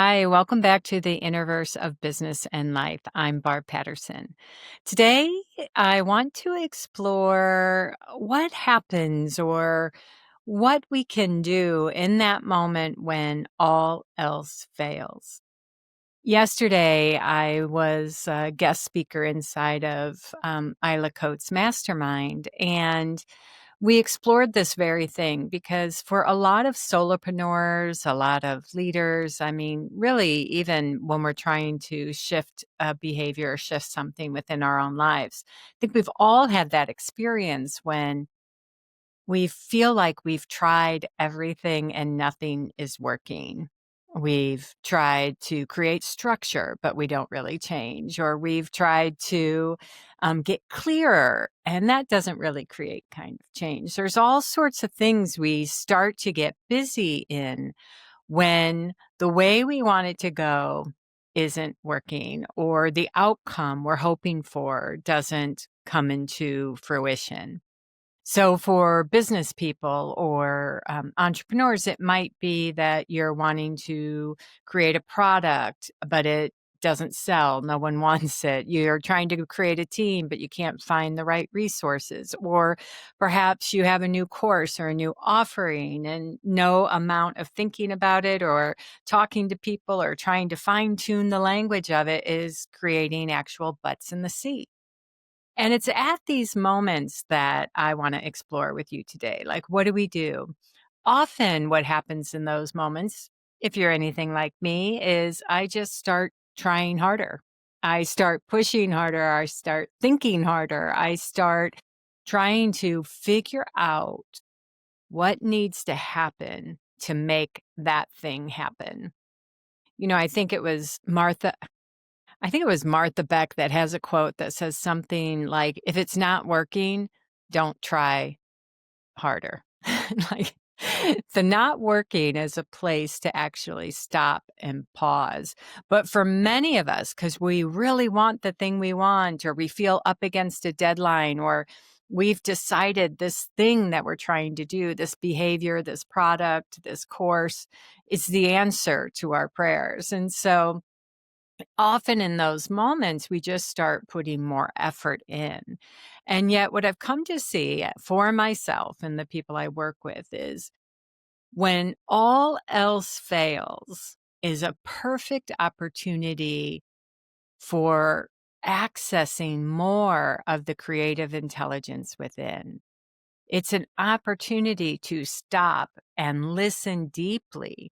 Hi, welcome back to the Innerverse of Business and Life. I'm Barb Patterson. Today, I want to explore what happens or what we can do in that moment when all else fails. Yesterday, I was a guest speaker inside of Isla Coates Mastermind, and we explored this very thing because for a lot of solopreneurs, a lot of leaders, I mean, really, even when we're trying to shift a behavior or shift something within our own lives, I think we've all had that experience when we feel like we've tried everything and nothing is working. We've tried to create structure, but we don't really change. Or we've tried to get clearer, and that doesn't really create kind of change. There's all sorts of things we start to get busy in when the way we want it to go isn't working, or the outcome we're hoping for doesn't come into fruition. So for business people or entrepreneurs, it might be that you're wanting to create a product, but it doesn't sell. No one wants it. You're trying to create a team, but you can't find the right resources. Or perhaps you have a new course or a new offering and no amount of thinking about it or talking to people or trying to fine tune the language of it is creating actual butts in the seat. And it's at these moments that I want to explore with you today. Like, what do we do? Often, what happens in those moments, if you're anything like me, is I just start trying harder. I start pushing harder. I start thinking harder. I start trying to figure out what needs to happen to make that thing happen. I think it was Martha Beck that has a quote that says something like, "If it's not working, don't try harder." Like, the not working is a place to actually stop and pause. But for many of us, because we really want the thing we want, or we feel up against a deadline, or we've decided this thing that we're trying to do, this behavior, this product, this course, is the answer to our prayers. And so often in those moments, we just start putting more effort in. And yet, what I've come to see for myself and the people I work with is when all else fails, is a perfect opportunity for accessing more of the creative intelligence within. It's an opportunity to stop and listen deeply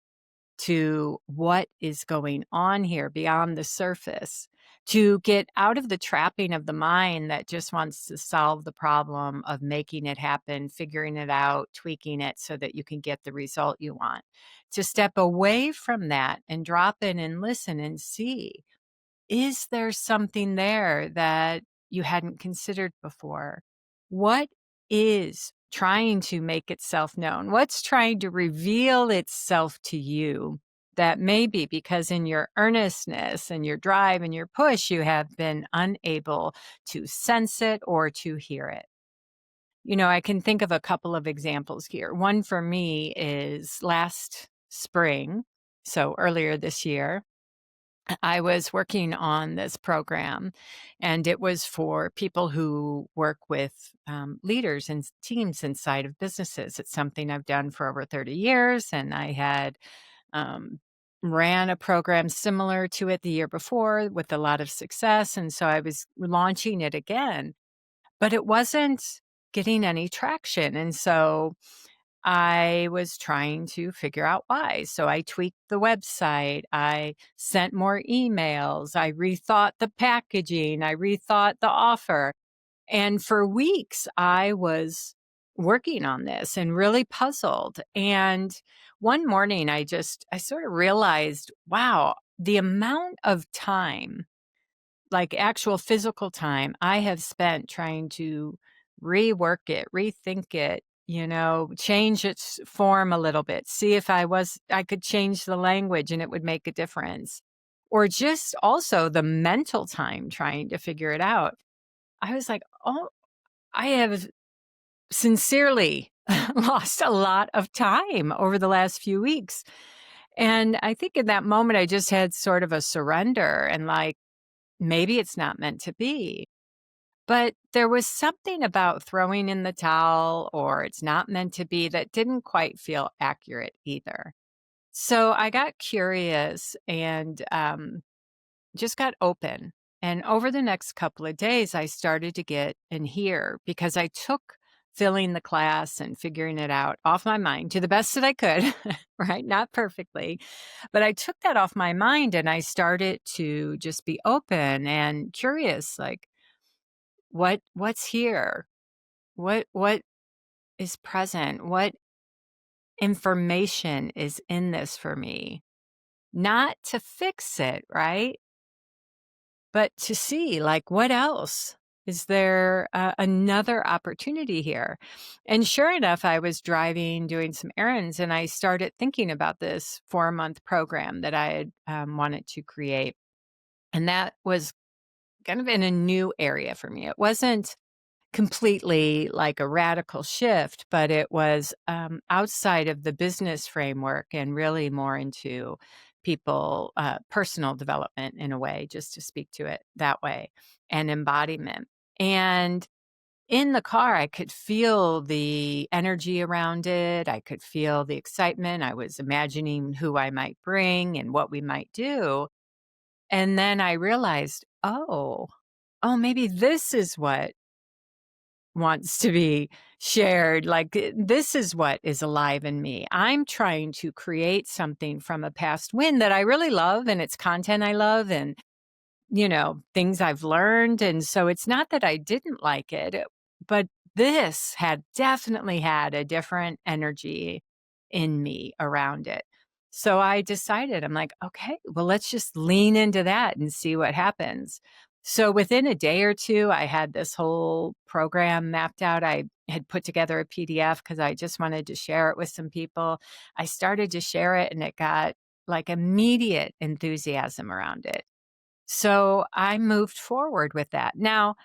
to what is going on here beyond the surface, to get out of the trapping of the mind that just wants to solve the problem of making it happen, figuring it out, tweaking it so that you can get the result you want. To step away from that and drop in and listen and see, is there something there that you hadn't considered before? What is trying to make itself known? What's trying to reveal itself to you that maybe because in your earnestness and your drive and your push, you have been unable to sense it or to hear it? I can think of a couple of examples here. One for me is last spring, so earlier this year. I was working on this program, and it was for people who work with leaders and teams inside of businesses. It's something I've done for over 30 years, and I had um, ran a program similar to it the year before with a lot of success. And so I was launching it again, but it wasn't getting any traction. And so I was trying to figure out why. So I tweaked the website. I sent more emails. I rethought the packaging. I rethought the offer. And for weeks, I was working on this and really puzzled. And one morning, I sort of realized, wow, the amount of time, like actual physical time I have spent trying to rework it, rethink it, change its form a little bit, see if I could change the language and it would make a difference. Or just also the mental time trying to figure it out. I was like, oh, I have sincerely lost a lot of time over the last few weeks. And I think in that moment, I just had sort of a surrender and like, maybe it's not meant to be. But there was something about throwing in the towel or it's not meant to be that didn't quite feel accurate either. So I got curious and just got open. And over the next couple of days, I started to get and hear because I took filling the class and figuring it out off my mind to the best that I could, right? Not perfectly, but I took that off my mind and I started to just be open and curious, like what's here? What is present? What information is in this for me? Not to fix it, right? But to see, like, what else? Is there another opportunity here? And sure enough, I was driving, doing some errands, and I started thinking about this 4-month program that I had wanted to create. And that was kind of in a new area for me. It wasn't completely like a radical shift, but it was outside of the business framework and really more into people, personal development in a way, just to speak to it that way, and embodiment. And in the car, I could feel the energy around it. I could feel the excitement. I was imagining who I might bring and what we might do. And then I realized, oh, maybe this is what wants to be shared. Like, this is what is alive in me. I'm trying to create something from a past win that I really love, and it's content I love, and things I've learned. And so it's not that I didn't like it, but this had definitely had a different energy in me around it. So I decided, I'm like, okay, well, let's just lean into that and see what happens. So within a day or two, I had this whole program mapped out. I had put together a PDF because I just wanted to share it with some people. I started to share it and it got like immediate enthusiasm around it. So I moved forward with that. Now,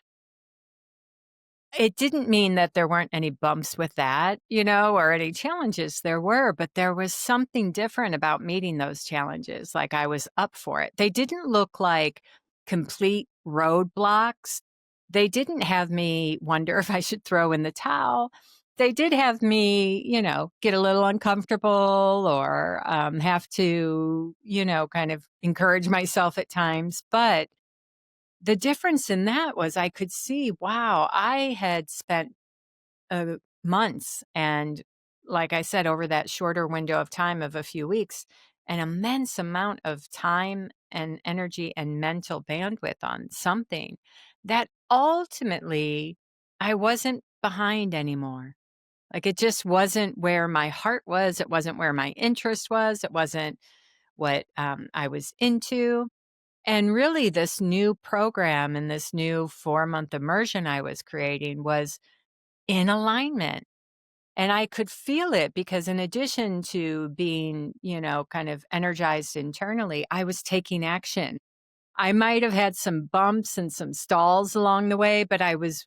it didn't mean that there weren't any bumps with that, or any challenges. There were, but there was something different about meeting those challenges. Like I was up for it. They didn't look like complete roadblocks. They didn't have me wonder if I should throw in the towel. They did have me, get a little uncomfortable or have to, kind of encourage myself at times. But the difference in that was I could see, wow, I had spent months and, like I said, over that shorter window of time of a few weeks, an immense amount of time and energy and mental bandwidth on something that ultimately I wasn't behind anymore. Like it just wasn't where my heart was. It wasn't where my interest was. It wasn't what I was into. And really, this new program and this new 4-month immersion I was creating was in alignment. And I could feel it because, in addition to being, kind of energized internally, I was taking action. I might have had some bumps and some stalls along the way, but I was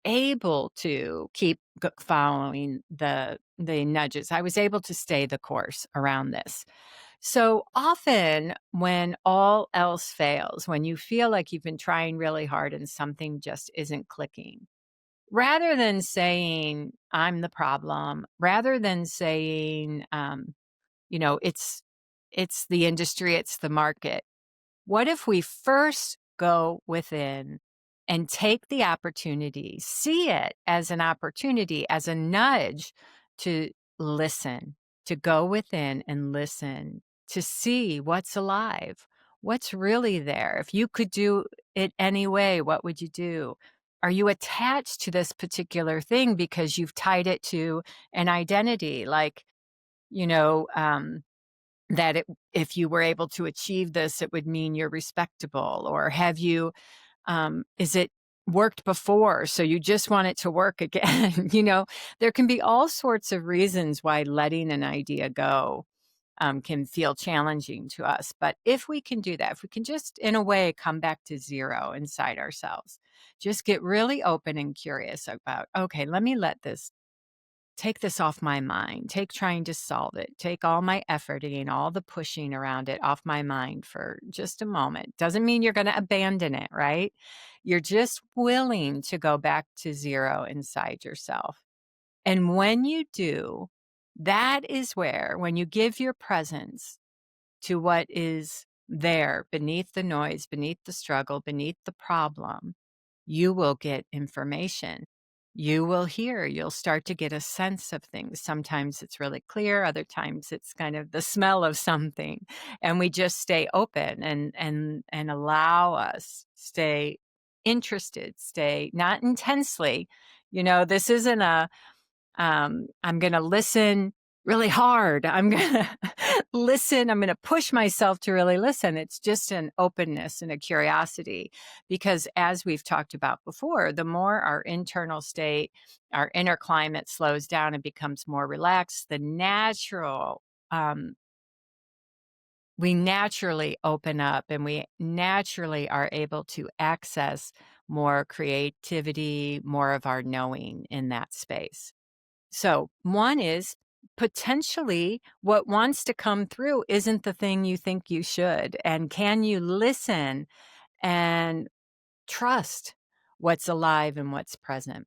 able to keep following the nudges. I was able to stay the course around this. So often, when all else fails, when you feel like you've been trying really hard and something just isn't clicking, rather than saying, I'm the problem, rather than saying, it's the industry, it's the market, what if we first go within and take the opportunity, see it as an opportunity, as a nudge to listen, to go within and listen, to see what's alive, what's really there? If you could do it anyway, what would you do? Are you attached to this particular thing because you've tied it to an identity? Like, you know, um, that if you were able to achieve this, it would mean you're respectable? Or have you, is it worked before, so you just want it to work again? There can be all sorts of reasons why letting an idea go can feel challenging to us. But if we can do that, if we can just, in a way, come back to zero inside ourselves, just get really open and curious about, okay, let me let this take this off my mind, take trying to solve it, take all my efforting, all the pushing around it off my mind for just a moment. Doesn't mean you're going to abandon it, right? You're just willing to go back to zero inside yourself. And when you do, that is where, when you give your presence to what is there beneath the noise, beneath the struggle, beneath the problem, you will get information. You will hear, you'll start to get a sense of things. Sometimes it's really clear, other times it's kind of the smell of something. And we just stay open and allow us stay interested, stay not intensely. This isn't I'm going to listen really hard. I'm going to listen. I'm going to push myself to really listen. It's just an openness and a curiosity, because as we've talked about before, the more our internal state, our inner climate slows down and becomes more relaxed, we naturally open up and we naturally are able to access more creativity, more of our knowing in that space. So, one is potentially what wants to come through isn't the thing you think you should. And can you listen and trust what's alive and what's present?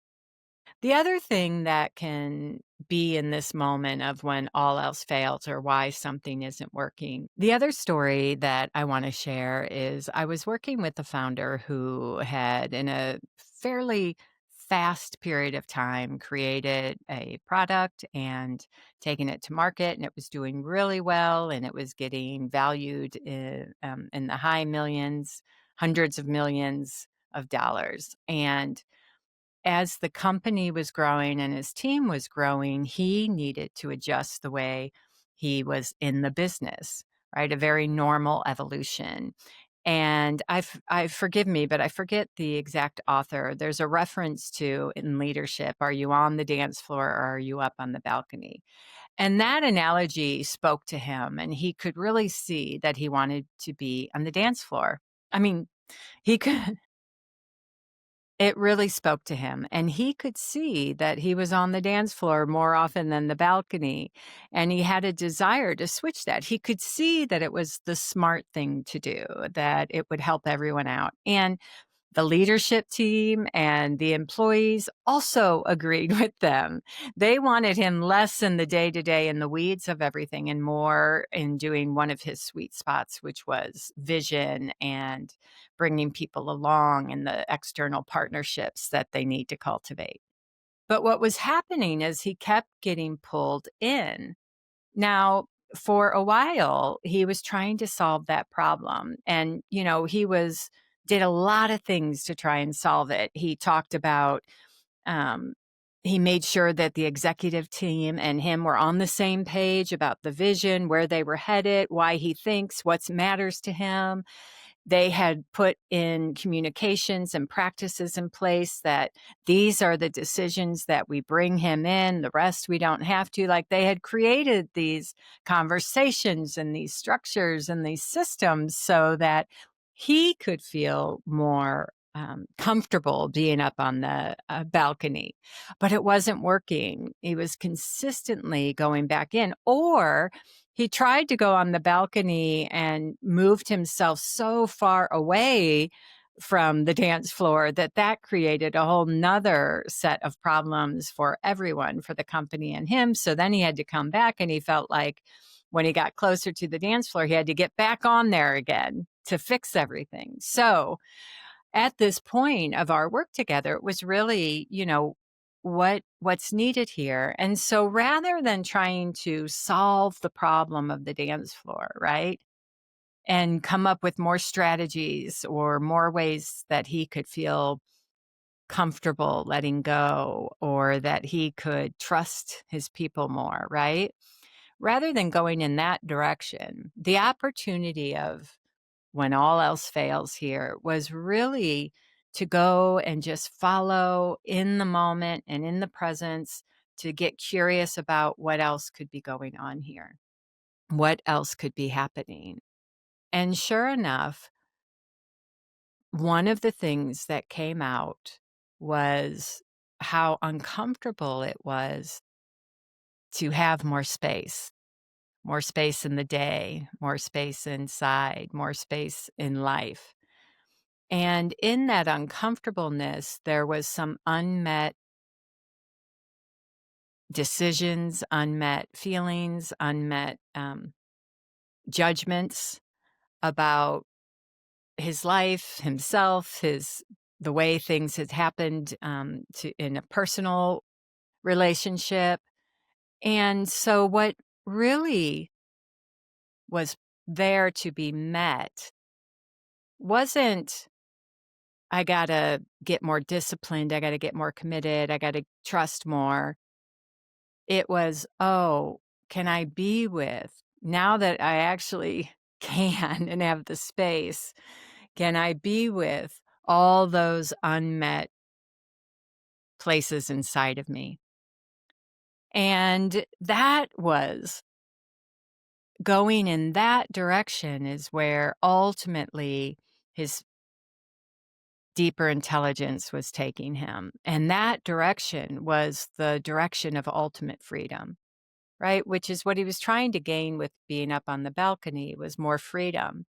The other thing that can be in this moment of when all else fails or why something isn't working. The other story that I want to share is I was working with a founder who had, in a fairly fast period of time, created a product and taken it to market, and it was doing really well, and it was getting valued in the high millions, hundreds of millions of dollars. And as the company was growing and his team was growing, he needed to adjust the way he was in the business, right? A very normal evolution. And I forgive me, but I forget the exact author. There's a reference to in leadership, are you on the dance floor or are you up on the balcony? And that analogy spoke to him, and he could really see that he wanted to be on the dance floor. I mean, he could it really spoke to him, and he could see that he was on the dance floor more often than the balcony, and he had a desire to switch that. He could see that it was the smart thing to do, that it would help everyone out. And the leadership team and the employees also agreed with them. They wanted him less in the day-to-day and the weeds of everything and more in doing one of his sweet spots, which was vision and bringing people along and the external partnerships that they need to cultivate. But what was happening is he kept getting pulled in. Now, for a while, he was trying to solve that problem. And, did a lot of things to try and solve it. He talked about, um, he made sure that the executive team and him were on the same page about the vision, where they were headed, why he thinks, what matters to him. They had put in communications and practices in place that these are the decisions that we bring him in, the rest we don't have to. Like, they had created these conversations and these structures and these systems so that he could feel more comfortable being up on the balcony. But it wasn't working. He was consistently going back in, or he tried to go on the balcony and moved himself so far away from the dance floor that created a whole nother set of problems for everyone, for the company and him. So then he had to come back, and he felt like when he got closer to the dance floor, he had to get back on there again to fix everything. So at this point of our work together, it was really, what's needed here. And so rather than trying to solve the problem of the dance floor, right, and come up with more strategies or more ways that he could feel comfortable letting go, or that he could trust his people more, right? Rather than going in that direction, the opportunity of when all else fails here was really to go and just follow in the moment and in the presence, to get curious about what else could be going on here, what else could be happening. And sure enough, one of the things that came out was how uncomfortable it was to have more space in the day, more space inside, more space in life. And in that uncomfortableness, there was some unmet decisions, unmet feelings, unmet judgments about his life, himself, the way things had happened in a personal relationship. And so, what really was there to be met wasn't, I got to get more disciplined, I got to get more committed, I got to trust more. It was, oh, can I be with, now that I actually can and have the space, can I be with all those unmet places inside of me? And that was going in that direction is where ultimately his deeper intelligence was taking him. And that direction was the direction of ultimate freedom, right? Which is what he was trying to gain with being up on the balcony, was more freedom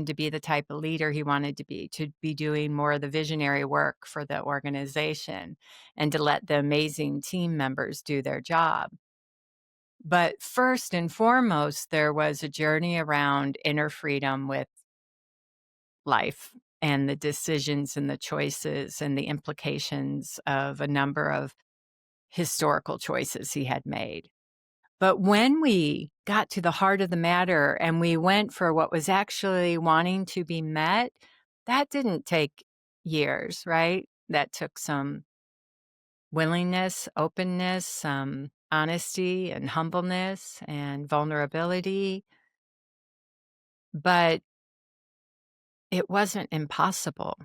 to be the type of leader he wanted to be doing more of the visionary work for the organization, and to let the amazing team members do their job. But first and foremost, there was a journey around inner freedom with life and the decisions and the choices and the implications of a number of historical choices he had made. But when we got to the heart of the matter and we went for what was actually wanting to be met, that didn't take years, right? That took some willingness, openness, some honesty and humbleness and vulnerability. But it wasn't impossible.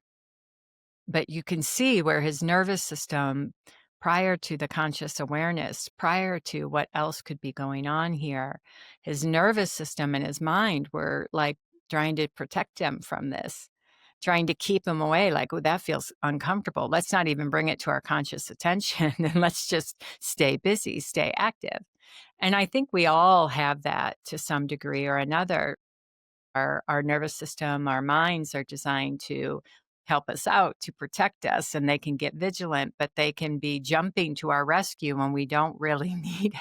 But you can see where his nervous system, prior to the conscious awareness, prior to what else could be going on here, his nervous system and his mind were like trying to protect him from this, trying to keep him away. Like, oh, that feels uncomfortable. Let's not even bring it to our conscious attention and let's just stay busy, stay active. And I think we all have that to some degree or another. Our nervous system, our minds are designed to help us out, to protect us, and they can get vigilant, but they can be jumping to our rescue when we don't really need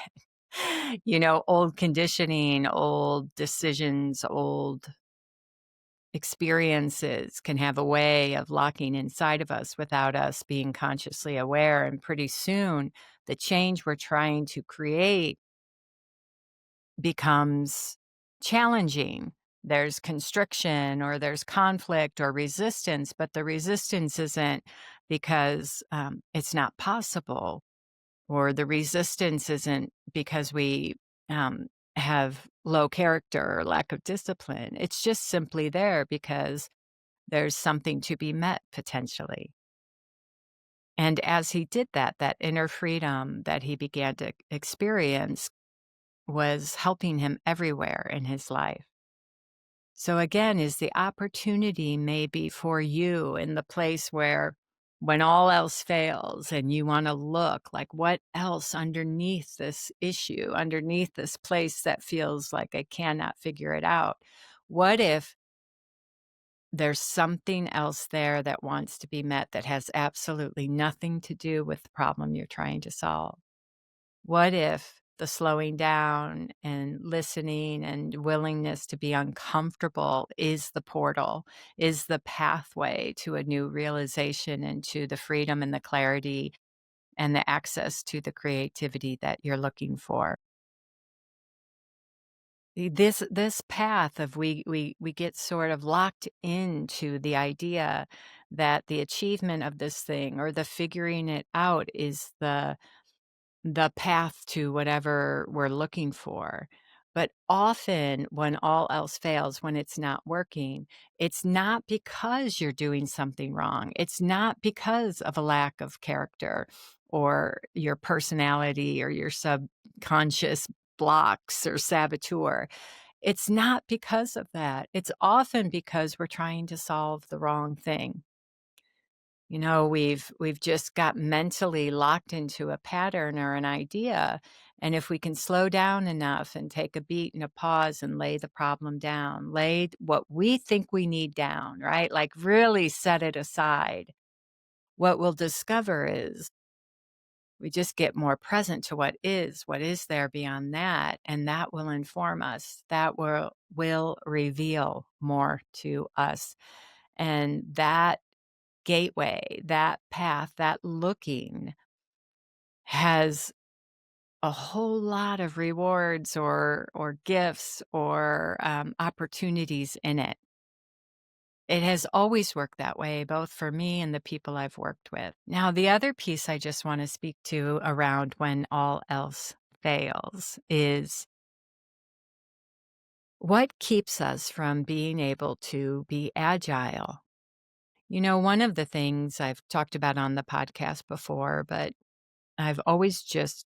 it. Old conditioning, old decisions, old experiences can have a way of locking inside of us without us being consciously aware. And pretty soon, the change we're trying to create becomes challenging. There's constriction or there's conflict or resistance, but the resistance isn't because it's not possible, or the resistance isn't because we have low character or lack of discipline. It's just simply there because there's something to be met potentially. And as he did that, that inner freedom that he began to experience was helping him everywhere in his life. So again, is the opportunity maybe for you in the place where, when all else fails and you want to look like, what else underneath this issue, underneath this place that feels like I cannot figure it out? What if there's something else there that wants to be met that has absolutely nothing to do with the problem you're trying to solve? What if the slowing down and listening and willingness to be uncomfortable is the portal, is the pathway to a new realization and to the freedom and the clarity and the access to the creativity that you're looking for? This path of we get sort of locked into the idea that the achievement of this thing or the figuring it out is the path to whatever we're looking for. But often, when all else fails, when it's not working, it's not because you're doing something wrong. It's not because of a lack of character or your personality or your subconscious blocks or saboteur. It's not because of that. It's often because we're trying to solve the wrong thing. We've just got mentally locked into a pattern or an idea, And if we can slow down enough and take a beat and a pause and lay the problem down, lay what we think we need down, right? Like really set it aside. What we'll discover is we just get more present to what is there beyond that, and that will inform us. That will reveal more to us. And that gateway, that path, that looking has a whole lot of rewards or gifts or opportunities in it. It has always worked that way, both for me and the people I've worked with. Now, the other piece I just want to speak to around when all else fails is what keeps us from being able to be agile. One of the things I've talked about on the podcast before, but I've always just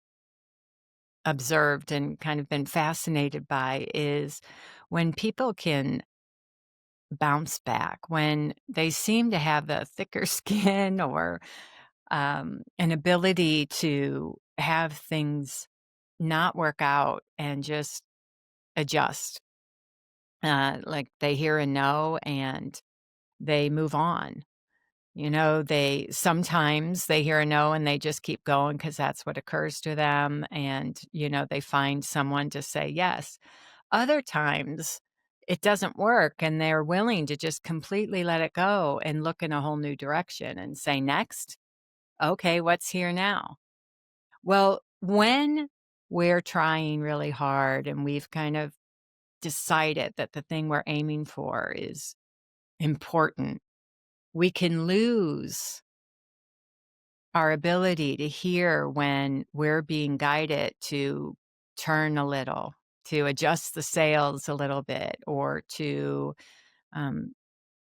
observed and kind of been fascinated by is when people can bounce back, when they seem to have a thicker skin or an ability to have things not work out and just adjust. Like they hear a no and they move on. They sometimes they hear a no and they just keep going because that's what occurs to them. And, they find someone to say yes. Other times it doesn't work and they're willing to just completely let it go and look in a whole new direction and say, next, okay, what's here now? Well, when we're trying really hard and we've kind of decided that the thing we're aiming for is important, we can lose our ability to hear when we're being guided to turn a little, to adjust the sails a little bit, or to um,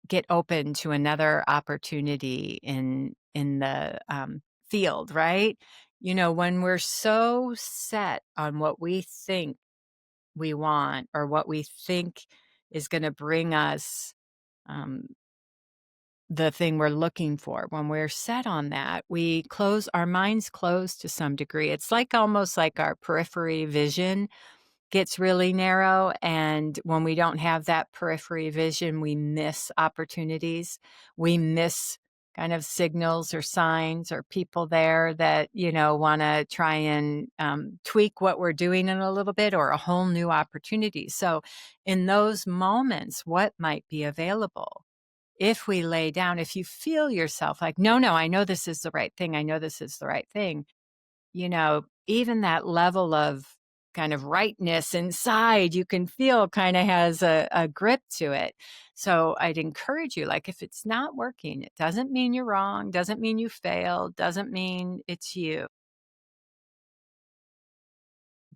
get open to another opportunity in the field, right? When we're so set on what we think we want or what we think is going to bring us um, the thing we're looking for, when we're set on that, our minds close to some degree. It's like almost like our periphery vision gets really narrow. And when we don't have that periphery vision, we miss opportunities. We miss kind of signals or signs or people there that, want to try and tweak what we're doing in a little bit or a whole new opportunity. So in those moments, what might be available? If we lay down, if you feel yourself like, no, I know this is the right thing. I know this is the right thing. Even that level of kind of rightness inside, you can feel kind of has a grip to it. So I'd encourage you, like, if it's not working, it doesn't mean you're wrong, doesn't mean you failed, doesn't mean it's you.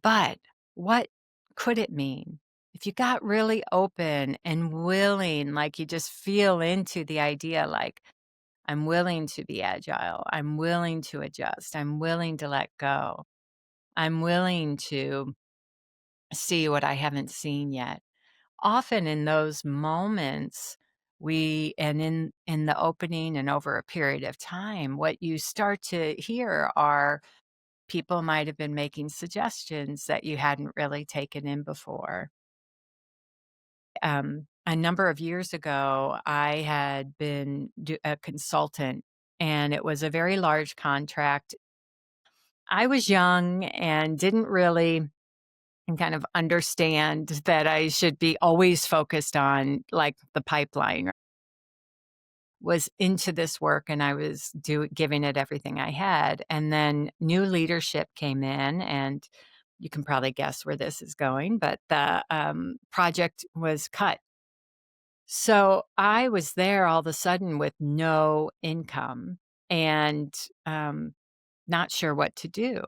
But what could it mean? If you got really open and willing, like you just feel into the idea, like, I'm willing to be agile, I'm willing to adjust, I'm willing to let go, I'm willing to see what I haven't seen yet. Often in those moments, in the opening and over a period of time, what you start to hear are people might have been making suggestions that you hadn't really taken in before. A number of years ago, I had been a consultant, and it was a very large contract. I was young and didn't really kind of understand that I should be always focused on like the pipeline. Was into this work and I was giving it everything I had. And then new leadership came in, and you can probably guess where this is going, but the project was cut. So I was there all of a sudden with no income and not sure what to do.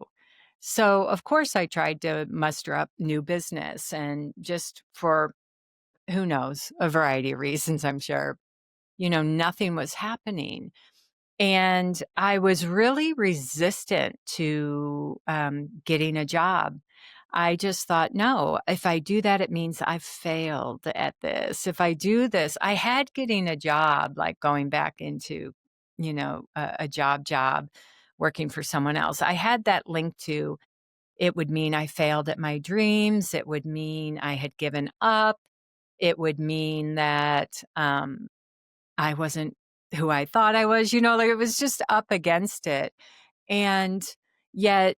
So, of course, I tried to muster up new business, and just for who knows, a variety of reasons, I'm sure, nothing was happening. And I was really resistant to getting a job. I just thought, no, if I do that, it means I've failed at this. If I do this, I had getting a job, like going back into, a job, working for someone else. I had that linked to It would mean I failed at my dreams. It would mean I had given up. It would mean that, I wasn't who I thought I was, like, it was just up against it. And yet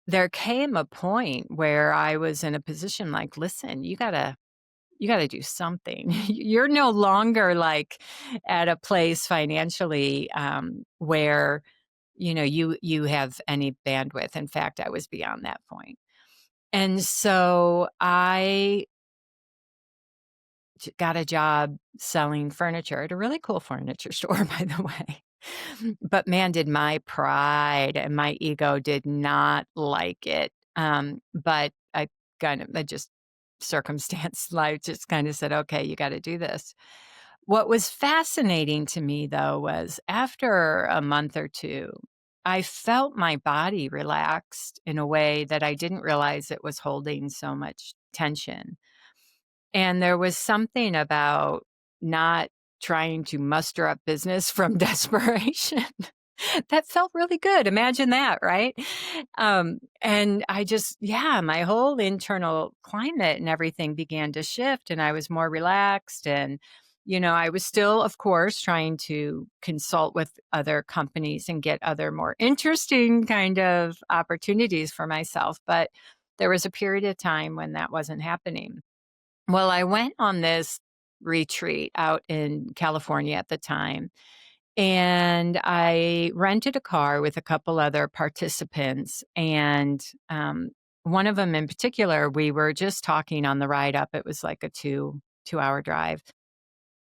there came a point where I was in a position like, "Listen, you gotta do something." You're no longer, like, at a place financially, where, you have any bandwidth. In fact, I was beyond that point. And so I got a job selling furniture at a really cool furniture store, by the way. But man, did my pride and my ego did not like it. But I just circumstance life just kind of said, okay, you got to do this. What was fascinating to me, though, was after a month or two, I felt my body relaxed in a way that I didn't realize it was holding so much tension. And there was something about not trying to muster up business from desperation that felt really good. Imagine that, right? And I just, yeah, my whole internal climate and everything began to shift, and I was more relaxed. And, I was still, of course, trying to consult with other companies and get other more interesting kind of opportunities for myself. But there was a period of time when that wasn't happening. Well, I went on this retreat out in California at the time, and I rented a car with a couple other participants. And one of them in particular, we were just talking on the ride up. It was like a two-hour drive.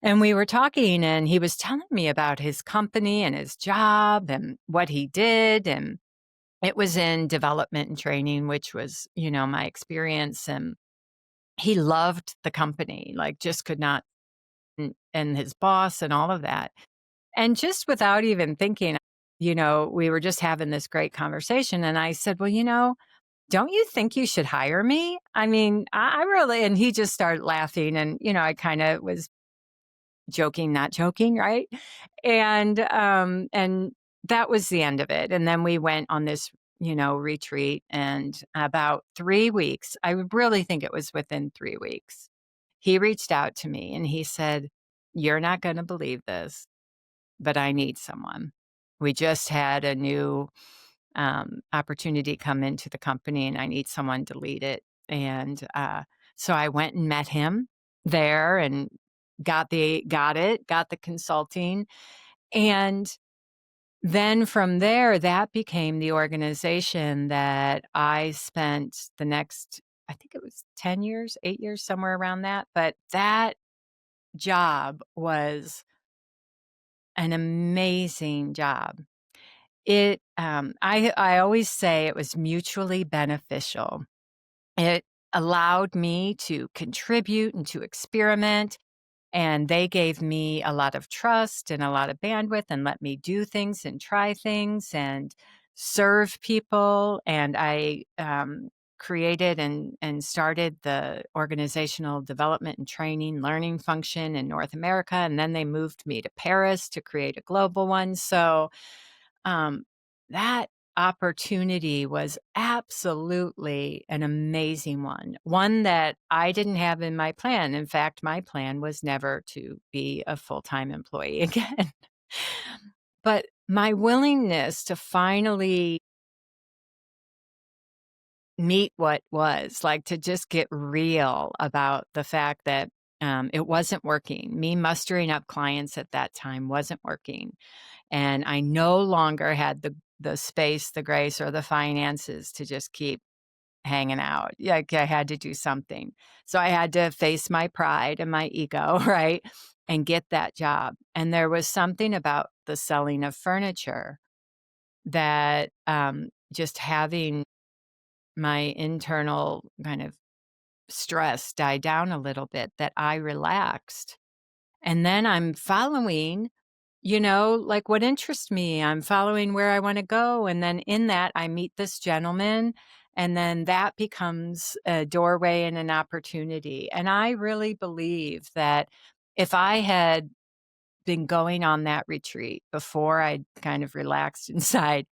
And we were talking, and he was telling me about his company and his job and what he did. And it was in development and training, which was, my experience. And he loved the company, like, just could not and his boss and all of that. And just without even thinking, we were just having this great conversation, and I said, "Well, don't you think you should hire me? I mean, I really," and he just started laughing, and, I kinda was joking, not joking, right? And that was the end of it. And then we went on this, retreat, and about 3 weeks, I would really think it was within 3 weeks, he reached out to me and he said, "You're not gonna believe this, but I need someone. We just had a new, opportunity come into the company, and I need someone to lead it." And, so I went and met him there and got the consulting. And then from there, that became the organization that I spent the next, I think it was 10 years, 8 years, somewhere around that. But that job was an amazing job. I always say it was mutually beneficial. It allowed me to contribute and to experiment, and they gave me a lot of trust and a lot of bandwidth and let me do things and try things and serve people. And I created and started the organizational development and training learning function in North America. And then they moved me to Paris to create a global one. So um, that opportunity was absolutely an amazing one that I didn't have in my plan. In fact, my plan was never to be a full-time employee again. But my willingness to finally meet what was, like, to just get real about the fact that it wasn't working. Me mustering up clients at that time wasn't working. And I no longer had the space, the grace, or the finances to just keep hanging out. Like, I had to do something. So I had to face my pride and my ego, right? And get that job. And there was something about the selling of furniture that just having my internal kind of stress die down a little bit, that I relaxed. And then I'm following, like, what interests me. I'm following where I want to go. And then in that, I meet this gentleman, and then that becomes a doorway and an opportunity. And I really believe that if I had been going on that retreat before I kind of relaxed inside,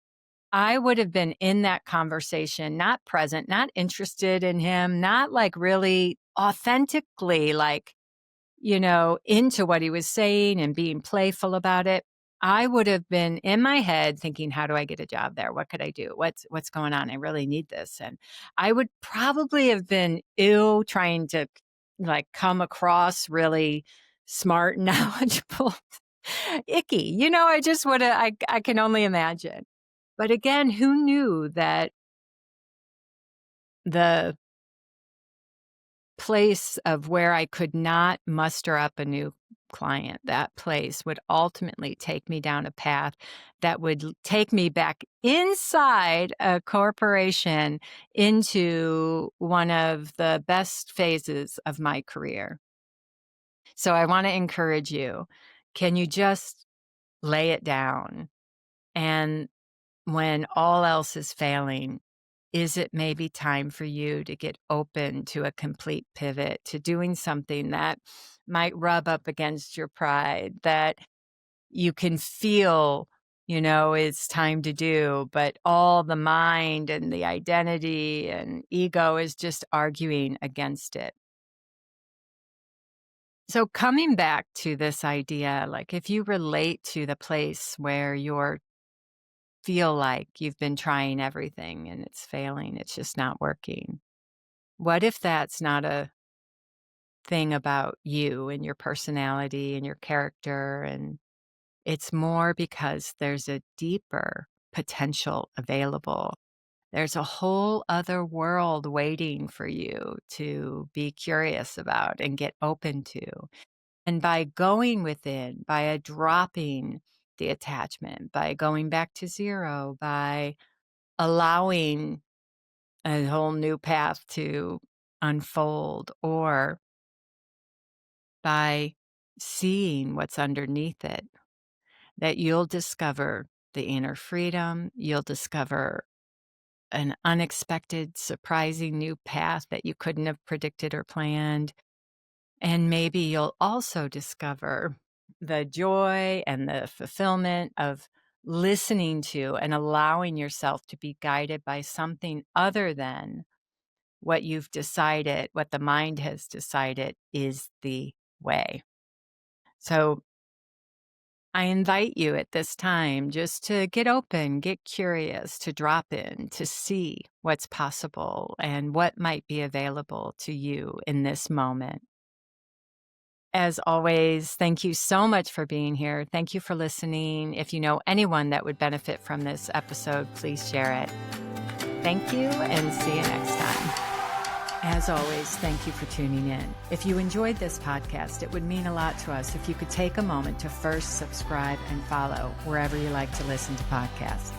I would have been in that conversation, not present, not interested in him, not like really authentically like, into what he was saying and being playful about it. I would have been in my head thinking, how do I get a job there? What could I do? What's going on? I really need this. And I would probably have been trying to like come across really smart, knowledgeable, icky. I just would have, I can only imagine. But again, who knew that the place of where I could not muster up a new client, that place would ultimately take me down a path that would take me back inside a corporation into one of the best phases of my career. So I want to encourage you. Can you just lay it down? And when all else is failing, is it maybe time for you to get open to a complete pivot, to doing something that might rub up against your pride, that you can feel, it's time to do, but all the mind and the identity and ego is just arguing against it? So coming back to this idea, like if you relate to the place where you're feel like you've been trying everything and it's failing, it's just not working. What if that's not a thing about you and your personality and your character, and it's more because there's a deeper potential available? There's a whole other world waiting for you to be curious about and get open to. And by going within, by dropping the attachment, by going back to zero, by allowing a whole new path to unfold, or by seeing what's underneath it, that you'll discover the inner freedom, you'll discover an unexpected, surprising new path that you couldn't have predicted or planned. And maybe you'll also discover the joy and the fulfillment of listening to and allowing yourself to be guided by something other than what you've decided, what the mind has decided is the way. So I invite you at this time just to get open, get curious, to drop in, to see what's possible and what might be available to you in this moment. As always, thank you so much for being here. Thank you for listening. If you know anyone that would benefit from this episode, please share it. Thank you, and see you next time. As always, thank you for tuning in. If you enjoyed this podcast, it would mean a lot to us if you could take a moment to first subscribe and follow wherever you like to listen to podcasts.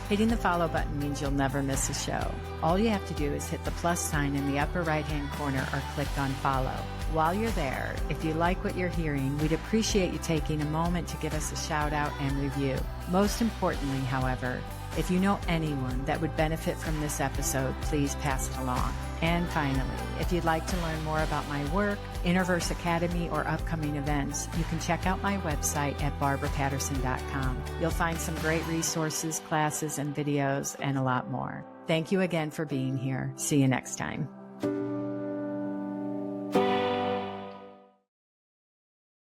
Hitting the follow button means you'll never miss a show. All you have to do is hit the plus sign in the upper right-hand corner or click on follow. While you're there, if you like what you're hearing, we'd appreciate you taking a moment to give us a shout out and review. Most importantly, however, if you know anyone that would benefit from this episode, please pass it along. And finally, if you'd like to learn more about my work, Innerverse Academy, or upcoming events, you can check out my website at barbarapatterson.com. You'll find some great resources, classes, and videos, and a lot more. Thank you again for being here. See you next time.